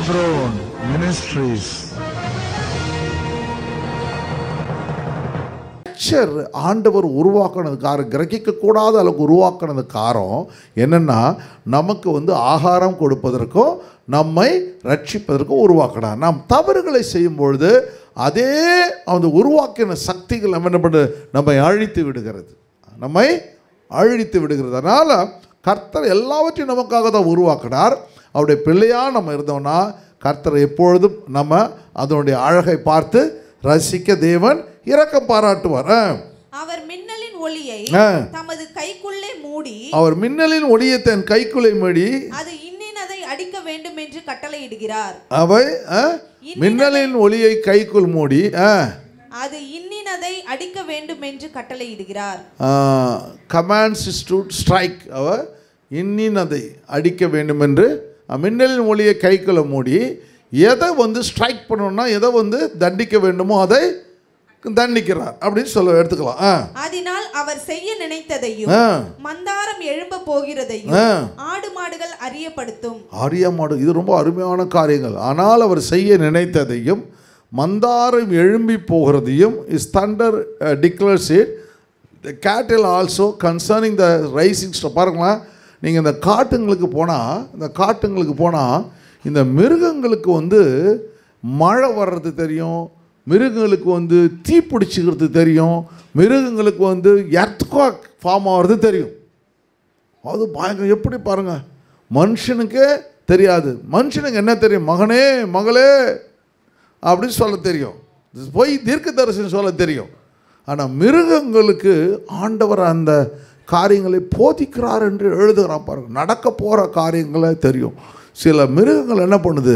Throne Ministries. ஆண்டவர் உருவாக்கினது காரம், கிரகிக்கக்கூடாத அளவுக்கு உருவாக்கினது காரம் என்னென்னா, நமக்கு ஆகாரம் கொடுப்பதற்கும் நம்மை ரட்சிப்பதற்கும் உருவாக்கினார். நாம் தவறுகளை செய்யும் பொழுது அதே அந்த உருவாக்கின சக்திகள் நம்ம என்ன பண்ணுறது, நம்மை அழித்து விடுகிறது, நம்மை அழித்து விடுகிறது. அதனால் கர்த்தர் எல்லாவற்றையும் நமக்காக தான் உருவாக்கினார். அவருடைய பிள்ளையாக நம்ம இருந்தோம்னா கர்த்தர் எப்பொழுதும் நம்ம அதனுடைய அழகை பார்த்து ரசிக்க தேவன் இரக்கம் பாராட்டுவார். அவர் மின்னலின் ஒளியை தமது கைக்குள்ளே மூடி, அவர் மின்னலின் ஒளியை தன் கைக்குள்ளே மூடி அது இன்னினதை அடிக்க வேண்டும் என்று கட்டளையிடுகிறார். அவை மின்னலின் ஒளியை கைக்குள் மூடி அது இன்னினதை அடிக்க வேண்டும் என்று கட்டளையிடுகிறார். Commands to strike. அவர் இன்னினதை அடிக்க வேண்டும் என்று மின்னலின் ஒளியை கைக்குள்ள மூடி எதை ஸ்ட்ரைக் பண்ணணும்னா, எதை தண்டிக்க வேண்டுமோ அதை தண்டிக்கிறார் அப்படின்னு சொல்ல எடுத்துக்கலாம். அதனால் அவர் செய்ய நினைத்ததையும் மந்தாரம் எழும்ப போகிறதையும் ஆடு மாடுகள் அறியப்படுத்தும். மாடு, இது ரொம்ப அருமையான காரியங்கள். ஆனால் அவர் செய்ய நினைத்ததையும் மந்தாரம் எழும்பி போகிறதையும் is thunder declares it the கேட்டில் also concerning the rising star. பாருங்களேன், நீங்கள் இந்த காட்டுங்களுக்கு போனால் இந்த மிருகங்களுக்கு மழை வர்றது தெரியும், மிருகங்களுக்கு தீ பிடிச்சிக்கிறது தெரியும், மிருகங்களுக்கு எர்த்குவேக் ஃபார்ம் ஆகிறது தெரியும். அது பயங்கரம். எப்படி பாருங்கள், மனுஷனுக்கே தெரியாது. மனுஷனுக்கு என்ன தெரியும்? மகனே மகளே அப்படின்னு சொல்ல தெரியும், போய் தீர்க்க தரிசனம் சொல்ல தெரியும். ஆனால் மிருகங்களுக்கு ஆண்டவர் அந்த காரியங்களை போதிக்கிறார் என்று எழுதுகிறான். பாருங்கள், நடக்க போகிற காரியங்களை தெரியும். சில மிருகங்கள் என்ன பண்ணுது,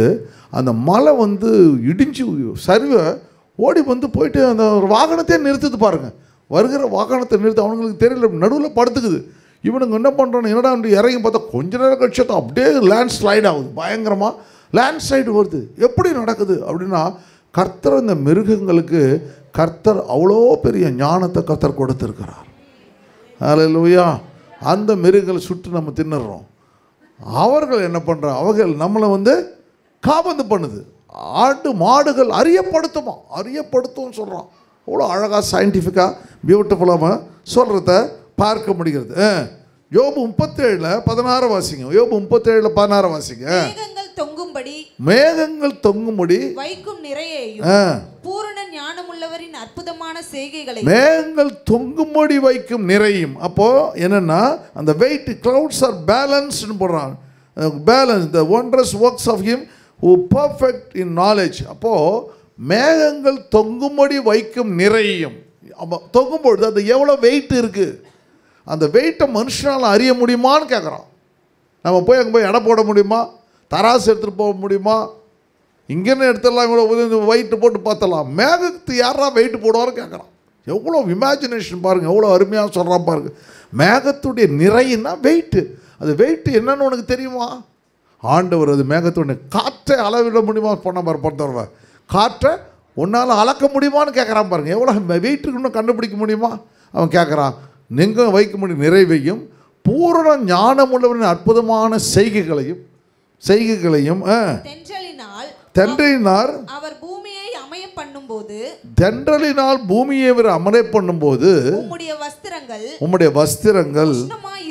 அந்த மலை இடிஞ்சு சரிவ ஓடி போயிட்டு அந்த வாகனத்தையே நிறுத்துது. பாருங்கள், வருகிற வாகனத்தை நிறுத்த அவங்களுக்கு தெரியல, நடுவில் படுத்துக்குது. இவனுங்க என்ன பண்ணுறான்னு என்னடா இறங்கி பார்த்தா கொஞ்ச நேரம் கழிச்சு அப்படியே லேண்ட் ஸ்லைட் ஆகுது. பயங்கரமாக லேண்ட் ஸ்லைடு வருது. எப்படி நடக்குது அப்படின்னா, கர்த்தர் இந்த மிருகங்களுக்கு கர்த்தர் அவ்வளோ பெரிய ஞானத்தை கர்த்தர் கொடுத்துருக்கிறார். அல்லேலூயா. அந்த மிருகங்களை சுட்டு நம்ம தின்னுறோம். அவர்கள் என்ன பண்ணுறாங்க, அவர்கள் நம்மளை காபந்து பண்ணுது. ஆடு மாடுகள் அறியப்படுத்தும் சொல்கிறான். அவ்வளோ அழகாக சயின்டிஃபிக்காக பியூட்டிஃபுல்லாக சொல்கிறத பார்க்க முடிகிறது. யோபு 37:16 வாசிங்க. யோபு 37:16 வாசிங்க. மேகங்கள் தொங்கும்படி வைக்கும் நிறையையும் பூரண ஞானமுள்ளவரின் அற்புதமான செய்கைகளை. மேகங்கள் தொங்கும்படி வைக்கும் நிறையும். அப்போ என்னன்னா, அந்த வெயிட் clouds are balanced போடுறான். Balance the wondrous works of him who perfect in knowledge. அப்போ மேகங்கள் தொங்கும்படி வைக்கும் நிறையும். தொங்கும்பொழுது அது எவ்வளோ வெயிட் இருக்குது, அந்த வெயிட்டை மனுஷனால் அறிய முடியுமான்னு கேட்குறான். நம்ம போய் அங்கே போய் எடை போட முடியுமா? தராசு எடுத்துகிட்டு போக முடியுமா? இங்கேன்னு எடுத்துடலாம், இவ்வளோ வெயிட்டு போட்டு பார்த்தலாம். மேகத்துக்கு யாரா வெயிட்டு போடுவான்னு கேட்குறான். எவ்வளோ இமேஜினேஷன் பாருங்கள், எவ்வளோ அருமையாக சொல்கிறான் பாருங்கள். மேகத்துடைய நிறையின்னா வெயிட்டு. அது வெயிட்டு என்னன்னு உனக்கு தெரியுமா? ஆண்டவர் அது மேகத்துடைய காற்றை அளவிட முடியுமா பண்ண பாரு. பொறுத்தவரை காற்றை உன்னால் அளக்க முடியுமான்னு கேட்குறான் பாருங்கள். எவ்வளோ வெயிட்டுக்கு இன்னும் கண்டுபிடிக்க முடியுமா அவன் கேட்குறான். நீங்கள் வைக்க முடியும் நிறைவையும் பூரண ஞானமுள்ளவரின் அற்புதமான செய்கைகளையும் தென்றலினால் அவர் பூமியை அமைய பண்ணும்போது, தென்றலினால் பூமியை அமைய பண்ணும்போது உம்முடைய வஸ்திரங்கள்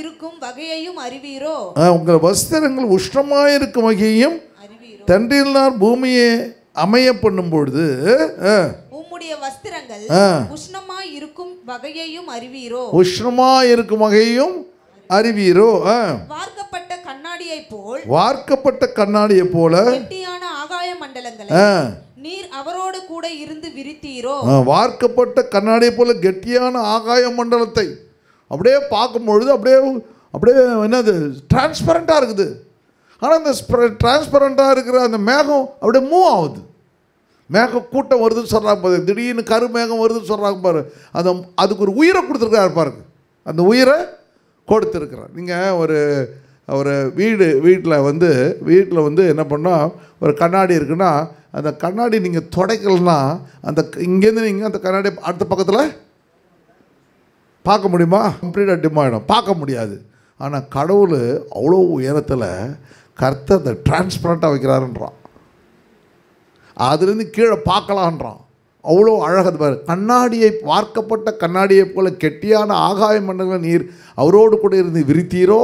இருக்கும் வகையையும் அறிவீரோ. உங்கள் வஸ்திரங்கள் உஷ்ணமாயிருக்கும் வகையையும் தென்றலினால் பூமியை அமைய பண்ணும்பொழுது உம்முடைய வஸ்திரங்கள் உஷ்ணமாயிருக்கும் வகையையும் அறிவீரோ. உஷ்ணமாயிருக்கும் வகையையும் அறிவீரோ. வார்க்கப்பட்ட கண்ணாடியை போல கெட்டியான ஆகாய மண்டலங்களை நீர் அவரோடு கூட இருந்து விரித்தீரோ. வார்க்கப்பட்ட கண்ணாடியை போல கெட்டியான ஆகாய மண்டலத்தை அப்படியே பார்க்கும்பொழுது அப்படியே என்னது டிரான்ஸ்பரண்டாக இருக்குது. ஆனால் அந்த டிரான்ஸ்பரண்டாக இருக்கிற அந்த மேகம் அப்படியே மூவ் ஆகுது. மேக கூட்டம் வருதுன்னு சொல்கிறாங்க பாரு, திடீர்னு கருமேகம் வருதுன்னு சொல்கிறாங்க பாரு. அதுக்கு ஒரு உயிரை கொடுத்துருக்காரு பாருங்க, அந்த உயிரை கொடுத்துருக்குறார். நீங்கள் ஒரு வீட்டில் என்ன பண்ணால், ஒரு கண்ணாடி இருக்குன்னா அந்த கண்ணாடி நீங்கள் துடைக்கலன்னா அந்த இங்கேருந்து நீங்கள் அந்த கண்ணாடி அடுத்த பக்கத்தில் பார்க்க முடியுமா? கம்ப்ளீட்டாக டிம் ஆகிடும், பார்க்க முடியாது. ஆனால் கடவுள் அவ்வளோ உயரத்தில் கர்த்தர் அதை டிரான்ஸ்பரண்ட்டாக வைக்கிறாருன்றான். அதுலேருந்து கீழே பார்க்கலான்றான். அவ்வளோ அழகது பாரு. கண்ணாடியை வார்க்கப்பட்ட கண்ணாடியை போல கெட்டியான ஆகாய மண்டல நீர் அவரோடு கூட இருந்து விரித்தீரோ.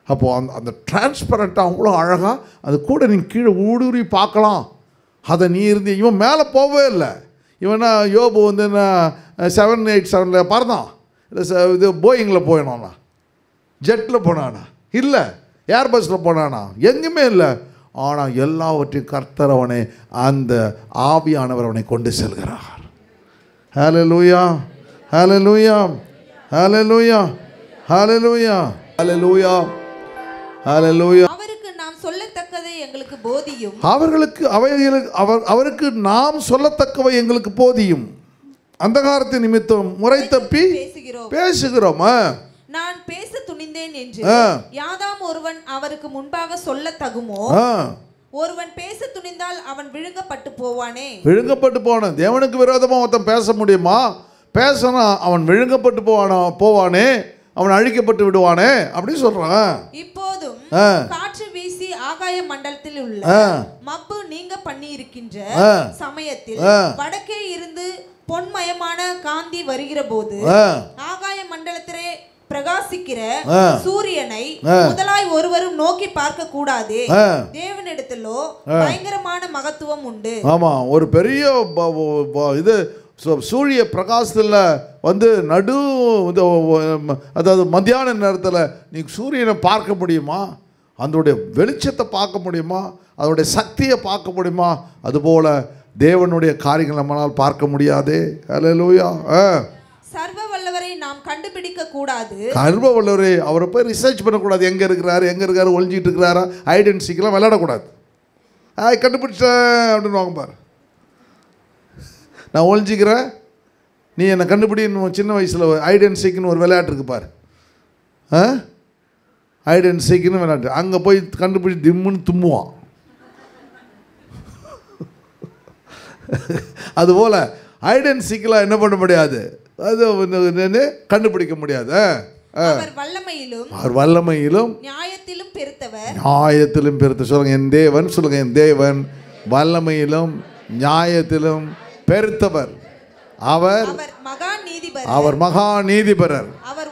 அப்போது அந்த டிரான்ஸ்பரண்ட்டாக அவ்வளோ அழகாக அது கூட நீங்கள் கீழே ஊடுருவி பார்க்கலாம். அதை நீ இருந்து இவன் மேலே போகவே இல்லை. இவனா யோபு வந்து என்ன 787 பறந்தான், இல்லை இது போயிங்கில் போயினானா, ஜெட்டில் போனானா, இல்லை ஏர்பஸில் போனானா, எங்கேயுமே இல்லை. ஆனால் எல்லாவற்றையும் கர்த்தர் அவனை, அந்த ஆவியானவர் அவனை கொண்டு செல்கிறார். ஹல்லேலூயா, ஹல்லேலூயா, ஹல்லேலூயா, ஹல்லேலூயா, ஹல்லேலூயா, ஹல்லேலூயா. அவருக்கு நாம் சொல்லத்தக்கதை எங்களுக்கு போதியும். அவருக்கு நாம் சொல்லத்தக்கவை எங்களுக்கு போதியும். அந்தகாரத்தின் நிமித்தம் முறை தப்பி பேசுகிறோம். நான் பேச துணிந்தேன் என்று யாதாம் ஒருவன் அவருக்கு முன்பாக சொல்ல தகுமோ? ஒருவன் பேச துணிந்தால் அவன் விழுங்கப்பட்டு போவானே. விழுங்கப்பட்டு போவான். தேவனுக்கு விரோதமா ஒருத்தன் பேச முடியுமா? பேசினா அவன் விழுங்கப்பட்டு போவானே, அவன் அழிக்கப்பட்டு விடுவானே அப்படின்னு சொல்றான். இப்போதும் காற்று வீசி ஆகாய மண்டலத்தில் உள்ள மப்பு நீங்க பண்ணி இருக்கின்ற சமயத்தில் வடக்கே இருந்து பொன்மயமான காந்தி வருகிற போது ஆகாய மண்டலத்திலே பிரகாசிக்கிற சூரியனை முதலாய் ஒருவரும் நோக்கி பார்க்க கூடாது. தேவனிடத்திலோ பயங்கரமான மகத்துவம் உண்டு. ஆமா, ஒரு பெரிய இது சூரிய பிரகாசத்தில் வந்து நடு, அதாவது மத்தியான நேரத்தில் நீ சூரியனை பார்க்க முடியுமா? அதனுடைய வெளிச்சத்தை பார்க்க முடியுமா? அதனுடைய சக்தியை பார்க்க முடியுமா? அதுபோல தேவனுடைய காரியங்கள் நம்மளால் பார்க்க முடியாதே. ஹல்லேலூயா. சர்வ வல்லவரை நாம் கண்டுபிடிக்க கூடாது. சர்வ வல்லவரை அவரை போய் ரிசர்ச் பண்ணக்கூடாது. எங்கே இருக்காரு ஒழிஞ்சிட்டு இருக்கிறாரா, ஐடென்டிட்டிக்கெலாம் விளையாடக்கூடாது. கண்டுபிடிச்சேன் அப்படின்னு வாங்க பாரு, நான் ஒழிஞ்சிக்கிறேன், நீ என்னை கண்டுபிடின்னு சின்ன வயசில் ஐடென்டிட்டிக்குன்னு ஒரு விளையாட்டு இருக்கு பாரு. ஐடென்டிட்டிக்குன்னு விளையாட்டு, அங்கே போய் கண்டுபிடிச்சி திம்முன்னு தும்முவான். அதுபோல் ஐடென்டிட்டிக்கெலாம் என்ன பண்ண முடியாது, அது கண்டுபிடிக்க முடியாது. அவர் வல்லமையிலும் நியாயத்திலும் பெருத்தவர். நியாயத்திலும் பெருத்த சொல்லுங்க என் தேவன், சொல்லுங்க என் தேவன் வல்லமையிலும் நியாயத்திலும் பெருத்தவர். அவர் மகா நீதிபரர். அவர்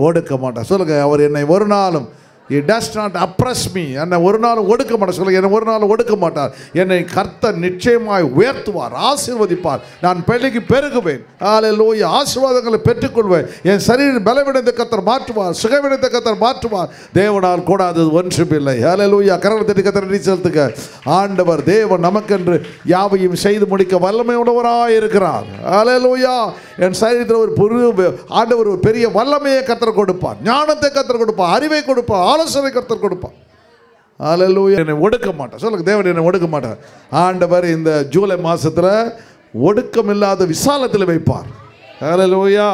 ஒடுக்க மாட்டார். சொல்லுங்க, அவர் என்னை ஒரு நாளும் He does not oppress me. என்னை ஒரு நாளும் ஒடுக்க மாட்டார். சொல்லுங்க, என்னை ஒரு நாளும் ஒடுக்க மாட்டார். என்னை கர்த்தர் நிச்சயமாய் உயர்த்துவார், ஆசீர்வதிப்பார். நான் பெருகுவேன். ஹல்லேலூயா. ஆசீர்வாதங்களை பெற்றுக்கொள்வேன். என் சரீரம் பலவீனத்தை கர்த்தர் மாற்றுவார், சுகவீனத்தை கர்த்தர் மாற்றுவார். தேவனால் கூடாதது ஒன்றுமில்லை. ஹல்லேலூயா. கரத்தை கர்த்தர் நன்றி செலுத்துங்க. ஆண்டவர் தேவன் நமக்கென்று யாவையும் செய்து முடிக்க வல்லமை உள்ளவராய் இருக்கிறார். ஹல்லேலூயா. என் சரீரத்தில் ஒரு ஆண்டவர் ஒரு பெரிய வல்லமையை கர்த்தர் கொடுப்பார், ஞானத்தை கர்த்தர் கொடுப்பார், அறிவை கொடுப்பார், ஆலோசனை கர்த்தர் கொடுப்பார். ஹல்லேலூயா. என்னை ஒடுக்க மாட்டார். சொல்லுங்க, தேவன் என்னை ஒடுக்க மாட்டார். ஆண்டவர் இந்த ஜூலை மாசத்துல ஒடுக்கம் இல்லாத விசாலத்தில் வைப்பார். ஹல்லேலூயா.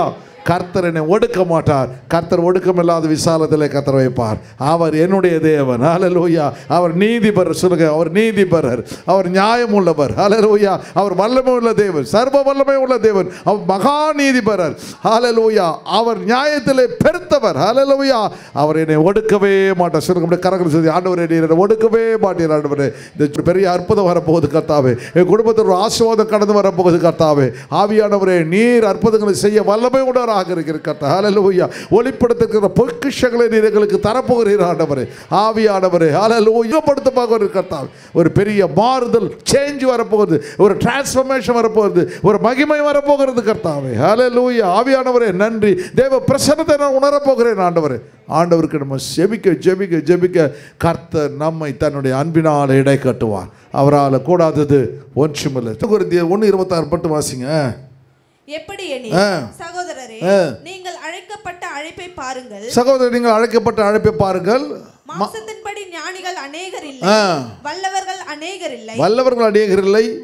கர்த்தர் என்னை ஒடுக்க மாட்டார். கர்த்தர் ஒடுக்கம் இல்லாத விசாலத்தில் கர்த்தர் வைப்பார். அவர் என்னுடைய தேவன். ஹல்லேலூயா. அவர் நீதிபரர். சொல்லுங்க, அவர் நீதிபரர், அவர் நியாயம் உள்ளவர். ஹல்லேலூயா. அவர் வல்லமை உள்ள தேவன், சர்வ வல்லமை உள்ள தேவன், அவர் மகா நீதிபரர். ஹல்லேலூயா. அவர் நியாயத்திலே பெருத்தவர். ஹல்லேலூயா. அவர் என்னை ஒடுக்கவே மாட்டார். சொல்லுங்க, கரங்களை சொல்லி, ஆண்டவரே என்னை ஒடுக்கவே மாட்டீர். ஆண்டவரே, இந்த பெரிய அற்புதம் வரப்போகுது கர்த்தாவே. என் குடும்பத்தில் ஒரு ஆசீர்வாதம் கடந்து வரப்போகுது கர்த்தாவே. ஆவியானவரே, நீர் அற்புதங்களை செய்ய வல்லமை உள்ள ஒளிப்படுத்துகிற பொக்கிஷங்களை நீர் எங்களுக்கு தரப்போகிறீர் ஆண்டவரே. ஆவியானவரே, ஹல்லேலூயா. கர்த்தாவே, ஒரு பெரிய மாறுதல், சேஞ்ச் வரப்போகுது, ஒரு டிரான்ஸ்ஃபர்மேஷன் வரப்போகுது, ஒரு மகிமை வரப்போகிறது கர்த்தாவே. ஹல்லேலூயா. ஆவியானவரே நன்றி. தேவ பிரசன்னத்தை நான் உணரப்போகிறேன் ஆண்டவரே. ஆண்டவருக்கு நம்ம ஜெபிக்க கர்த்தர் நம்மை தன்னுடைய அன்பினால் இடை கட்டுவார். அவரால் கூடாதது ஒன்றுமில்லை. 1:26 பட்டு வாசிங்க. எப்படி எனில் சகோதரரே, நீங்கள் அழைக்கப்பட்ட அழைப்பை பாருங்கள். சகோதரர், நீங்கள் அழைக்கப்பட்ட அழைப்பை பாருங்கள். மாம்சத்தின்படி ஞானிகள் அநேகர் இல்லை, வல்லவர்கள் அநேகர் இல்லை,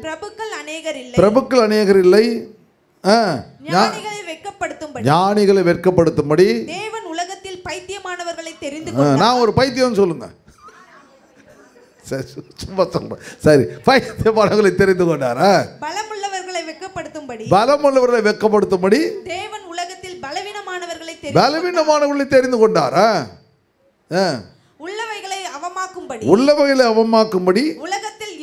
பிரபுக்கள் அநேகர் இல்லை. ஞானிகளை வெட்கப்படுத்தும்படி தேவன் உலகத்தில் பைத்தியமானவர்களை தெரிந்து கொண்டார். நான் ஒரு பைத்தியம் சொல்லுங்க, சும்மா சொல்றேன். சரி, பைத்தியமானவர்களை தெரிந்து கொண்டாரா? பலமுள்ளவர்களை வெட்கப்படுத்தும்படி தேவன் உலகத்தில் பலவீனமானவர்களை தெரிந்து கொண்டாரா? உள்ளவைகளை அவமாக்கும்படி உலகத்தில்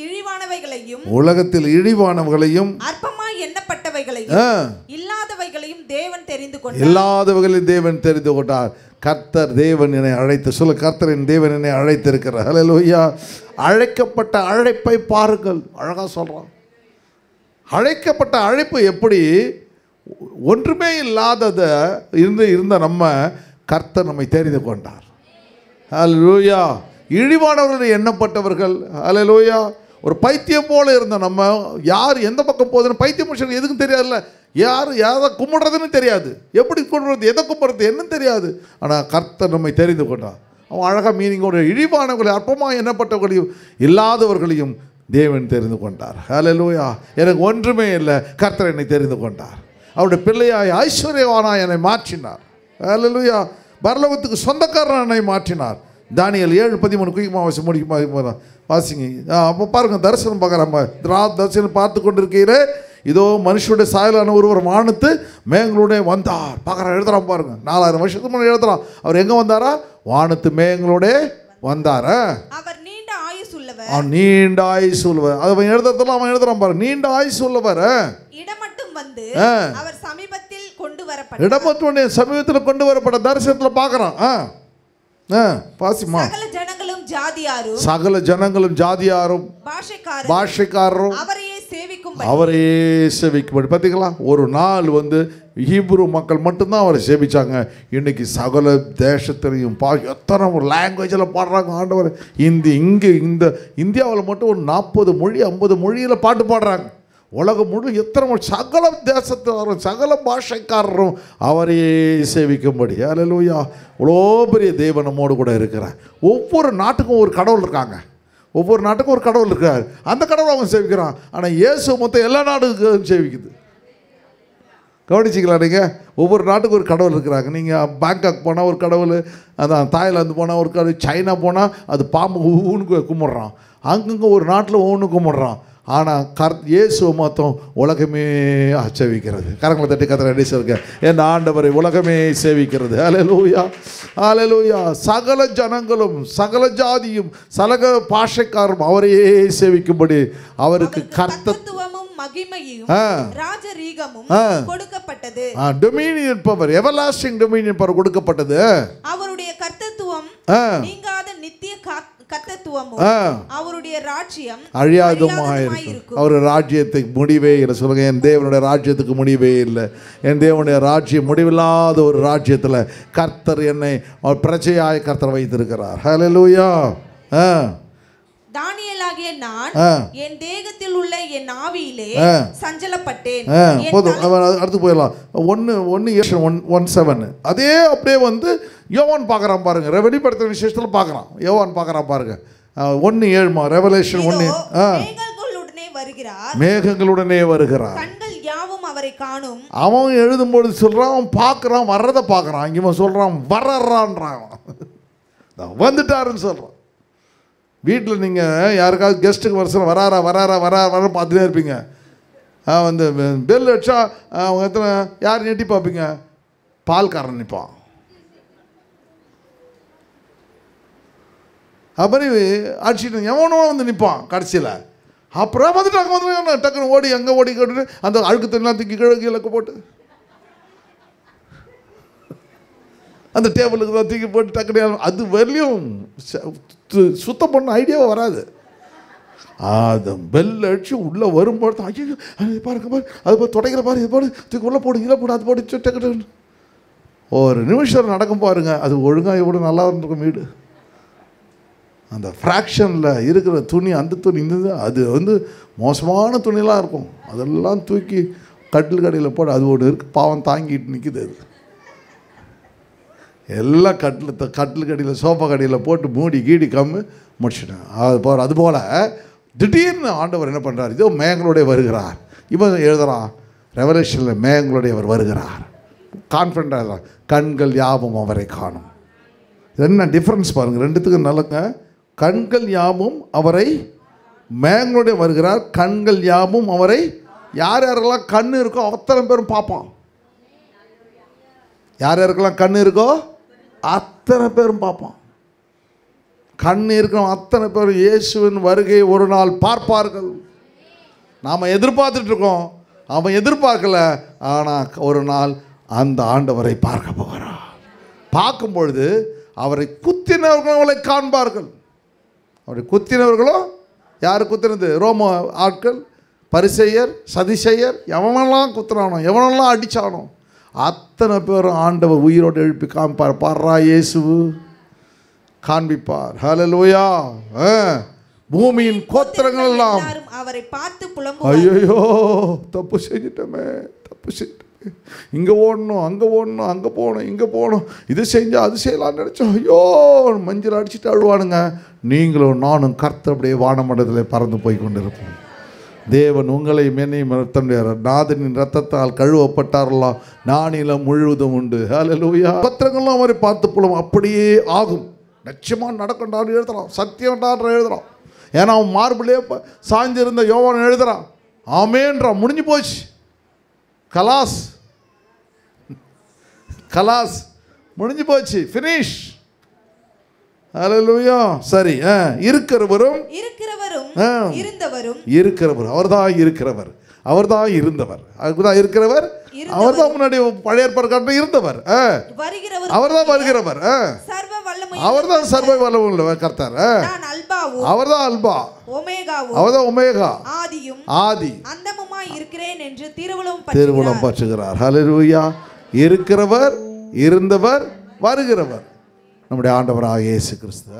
உலகத்தில் இழிவானவர்களையும் அற்பமாய் எண்ணப்பட்டவைகளையும் இல்லாதவைகளையும் தேவன் தெரிந்து கொண்டார். இல்லாதவைகளையும் தேவன் தெரிந்து கொண்டார். கர்த்தர் தேவன் என்னை அழைத்து சொல்ல, கர்த்தரின் தேவன் என்னை அழைத்திருக்கிறார். ஹல்லேலூயா. அழைக்கப்பட்ட அழைப்பை பாருங்கள். அழகா சொல்றான். அழைக்கப்பட்ட அழைப்பு எப்படி? ஒன்றுமே இல்லாதத இருந்த நம்ம கர்த்தர் நம்மை தெரிந்து கொண்டார். ஹல்லேலூயா. இழிவானவர்கள் எண்ணப்பட்டவர்கள். ஹல்லேலூயா. ஒரு பைத்தியம் போல இருந்த நம்ம, யார் எந்த பக்கம் போகுதுன்னு பைத்தியம் மனுஷனுக்கு எதுக்கும் தெரியாதுல்ல. யார் யாரை கும்பிட்றதுன்னு தெரியாது, எப்படி கும்பிட்றது, எதை கும்பிட்றது என்னன்னு தெரியாது. ஆனால் கர்த்தர் நம்மை தெரிந்து கொண்டார். அவன் அழகாக மீனிங்கோட இழிவானவர்களை அற்பமாக எண்ணப்பட்டவர்களையும் இல்லாதவர்களையும் தேவன் தெரிந்து கொண்டார். ஹல்லேலூயா. எனக்கு ஒன்றுமே இல்லை, கர்த்தர் என்னை தெரிந்து கொண்டார். அவருடைய பிள்ளையாய் ஐஸ்வர்யவானாய் என்னை மாற்றினார். ஹல்லேலூயா. பரலோகத்துக்கு சொந்தக்காரன் என்னை மாற்றினார். தானியேல் 7:13 குயிக்கமாக முடிக்குமா வாசிங்க. அப்போ பாருங்கள், தரிசனம் பார்க்குறாங்க. தரிசனம் பார்த்து கொண்டிருக்கிறே, இதோ மனுஷனுடைய சாயலான ஒருவர் வானத்து மேகங்களுடைய வந்தார். பார்க்குறான், எழுதுறான் பாருங்க. 4000 வருஷத்துக்கு முன்னாடி எழுதுறான். அவர் எங்கே வந்தாரா? வானத்து மேகங்களோட வந்தார. அவர் நீண்ட ஆயுசு உள்ளவர். அவன் நீண்ட ஆயுசு உள்ளவர். அவன் எழுதுறதுல அவன் எழுதுறான் பாருங்க, நீண்ட ஆயுசு உள்ளவர். இடமட்டும் வந்து அவர் சமீபத்தில் கொண்டு கொண்டு வரப்பட்ட தரிசனத்தில் பார்க்குறான். பாசிமா. சகல ஜனங்களும் ஜாதியாரும் பாஷைக்காரரும் அவரையே சேவிக்கும்படி. பார்த்தீங்களா, ஒரு நாள் ஹீப்ரு மக்கள் மட்டும்தான் அவரை சேவிச்சாங்க. இன்னைக்கு சகல தேசத்திலையும் எத்தனை ஒரு லாங்குவேஜில் பாடுறாங்க ஆண்டவர். இந்த இந்தியாவில் மட்டும் ஒரு 40 மொழி 50 மொழியில் பாட்டு பாடுறாங்க. உலகம் முழு எத்தனை சகல தேசத்தாரும் சகல பாஷைக்காரரும் அவரையே சேவிக்கும்படி. ஹல்லேலூயா. இவ்வளோ பெரிய தேவன் நம்மோடு கூட இருக்கிறார். ஒவ்வொரு நாட்டுக்கும் ஒரு கடவுள் இருக்காங்க. ஒவ்வொரு நாட்டுக்கும் ஒரு கடவுள் இருக்கார். அந்த கடவுள் அவங்க சேவிக்கிறான். ஆனால் இயேசு மொத்தம் எல்லா நாட்டுக்கும் சேவிக்குது. கவனிச்சிங்களா நீங்கள்? ஒவ்வொரு நாட்டுக்கும் ஒரு கடவுள் இருக்கிறாங்க. நீங்கள் பேங்காக் போனால் ஒரு கடவுள், அதான் தாய்லாந்து போனால் ஒரு கடவுள், சைனா போனால் அது பாம்பு ஊன்னு கும்பிட்றான். அங்கங்கே ஒரு நாட்டில் ஒவ்வொன்று கும்பிட்றான். ஆனால் இயேசு மொத்தம் உலகமே சேவிக்கிறது. கரங்களை தட்டி கர்த்தரை அடிச்சிருக்க என் ஆண்டவரை உலகமே சேவிக்கிறது. ஹல்லேலூயா. ஹல்லேலூயா. சகல ஜனங்களும் சகல ஜாதியும் சகல பாஷைக்காரும் அவரையே சேவிக்கும்படி அவருக்கு கர்த்தத்துவமும் மகிமையும் ராஜரீகமும் கொடுக்கப்பட்டது. Dominion power, everlasting Dominion power கொடுக்கப்பட்டது. அவருடைய கர்த்தத்துவம் நீங்காத நித்திய கர்த்தத்துவமும் அவருடைய ராஜ்யம் அழியாதமாயிருக்கும். அவர் ராஜ்யத்துக்கு முடிவே இல்லை. சொல்லுங்க, என் தேவனுடைய ராஜ்யத்துக்கு முடிவே இல்லை. என் தேவனுடைய ராஜ்யம் முடிவில்லாத ஒரு ராஜ்யத்தில் கர்த்தர் என்னை பிரஜையாய் கர்த்தர் வைத்திருக்கிறார். ஹல்லேலூயா. தானியேலாகிய நான் என் தேகத்தில் உள்ள என் ஆவியிலே சஞ்சலப்பட்டேன். அடுத்து போயிடலாம். 1:17 அதே அப்படியே யோவான் பார்க்குறான் பாருங்க. வெளிப்படுத்துற விசேஷத்தில் பார்க்குறான். யோவான் பார்க்குறான் பாருங்க. 1:7 ரெவலேஷன் 1. மேகங்களுடனே வருகிறார். கண்கள் யாவும் அவரை காணும். அவன் எழுதும்போது சொல்றான், அவன் பார்க்குறான், வர்றதை பார்க்குறான். இவன் சொல்றான் வர்றான்றான், வந்துட்டாருன்னு சொல்றான். வீட்டில் நீங்கள் யாருக்காவது கெஸ்ட்டுக்கு வருஷம் வராரா பார்த்துட்டே இருப்பீங்க. பெல் அடிச்சா அவங்க எத்தனை யார் நெட்டி பார்ப்பீங்க? பால்காரன் நிற்பான். அப்படி அடிச்சுட்டு எவனோ நிற்பான் கடைசியில். அப்புறம் வந்துட்டாங்க டக்குன்னு ஓடி அங்கே ஓடி கேட்டுட்டு அந்த அழுக்கு தண்ணி தூக்கி கிழக்கு போட்டு அந்த டேபிளுக்கு தான் தூக்கி போட்டு டக்குனு அது வரலையும் சுத்தம் பண்ண ஐடியாவே வராது. அது பெல் அடிச்சு உள்ளே வரும்போது ஐயோ பாருங்க பாரு, அது போய் துடைக்கிற பாரு, இது போடு தூக்கி உள்ளே போடு, இதில் போடு, அது போடு டக்கு ஒரு நிமிஷம் நடக்கும் பாருங்க. அது ஒழுங்காக எவ்வளோ நல்லா இருந்திருக்கும் வீடு. அந்த ஃப்ராக்ஷனில் இருக்கிற துணி, அந்த துணி இந்த அது மோசமான துணிலாம் இருக்கும். அதெல்லாம் தூக்கி கட்டில் கடையில் போட்டு அது ஒன்று இருக்குது, பாவம் தாங்கிட்டு நிற்குது. அது எல்லாம் கட்டில் கடையில் சோஃபா கடையில் போட்டு மூடி கீடி கம்மு முடிச்சுட்டேன். அதுபோல் திடீர்னு ஆண்டவர் என்ன பண்ணுறார்? இதோ மேகங்களுடைய வருகிறார். இவன் எழுதுகிறான் ரெவலேஷனில், மேகங்களுடைய அவர் வருகிறார். கான்ஃபிடண்டாக எழுதுறான், கண்கள் யாவும் அவரை காணும். என்ன டிஃப்ரென்ஸ் பாருங்கள் ரெண்டுத்துக்கும். நல்லங்க, கண்கள் யாவும் அவரை, மேகங்களுடைய வருகிறார், கண்கள் யாவும் அவரை. யார் யாருக்கெல்லாம் கண் இருக்கோ அத்தனை பேரும் பார்ப்பான். யார் யாருக்கெல்லாம் கண் இருக்கோ அத்தனை பேரும் பார்ப்பான். கண் இருக்கிற அத்தனை பேரும் இயேசுவின் வருகை ஒரு நாள் பார்ப்பார்கள். நாம் எதிர்பார்த்துட்டு இருக்கோம், அவன் எதிர்பார்க்கல. ஆனால் ஒரு நாள் அந்த ஆண்டவரை பார்க்க போகிறான். பார்க்கும் பொழுது அவரை குத்தினவர்களை காண்பார்கள். அவரை குத்தினவர்களோ யார் குத்தினது? ரோம ஆட்கள், பரிசேயர், சதிசேயர். எவனெல்லாம் குத்துறானோ, எவனெல்லாம் அடித்தானோ அத்தனை பேரும் ஆண்டவர் உயிரோடு எழுப்பி காண்பார். பாரா இயேசு காண்பிப்பார். ஹல்லேலூயா. பூமியின் கோத்திரங்கள் எல்லாம் அவரை பார்த்து புலம்புவார்கள். ஐயோ தப்பு செஞ்சிட்டோமே, தப்பு செஞ்சிட்டோமே, இங்கே ஓடணும், அங்கே ஓடணும், அங்கே போகணும், இங்கே போகணும், இது செஞ்சால் அது செய்யலான்னு நினச்சோம். ஐயோ மஞ்சள் அடிச்சுட்டு அழுவானுங்க. நீங்களும் நானும் கர்த்தர் அப்படியே வானமண்டலத்தில் பறந்து போய் கொண்டிருப்போம். தேவன் உங்களை மென்னையும் தன்னுடைய நாதனின் ரத்தத்தால் கழுவப்பட்டார்களாம், நானிலம் முழுவதும் உண்டு. ஹல்லேலூயா. பத்திரங்கள்லாம் அவரை பார்த்து புலம் அப்படியே ஆகும். நிச்சயமாக நடக்கண்டான்னு எழுதுறான், சத்தியம்டான்ற எழுதுறான். ஏன்னா அவன் மார்பிளே சாஞ்சிருந்த யோவான் எழுதுறான். ஆமேன்றான். முடிஞ்சு போச்சு. கலாஸ், கலாஸ் முடிஞ்சு போச்சு. ஃபினிஷ். ஹல்லேலூயா. சரி. இருக்கிறவரும் இருக்கிறவர் அவர்தான் இருக்கிறவர், அவர்தான் இருந்தவர், அவர்தான் இருக்கிறவர், அவர்தான் முன்னாடி பழைய ஏற்பாடு இருந்தவர், அவர்தான் வருகிறவர், அவர்தான் சர்வ வல்லமை கர்த்தர், அவர்தான் அல்பா, அவர்தான் ஒமேகா, ஆதி அந்தமுமாய் இருக்கிறேன் என்று திருவுளம் பற்றுகிறார். ஹல்லேலூயா. இருக்கிறவர், இருந்தவர், வருகிறவர் நம்முடைய ஆண்டவராகிய இயேசு கிறிஸ்து.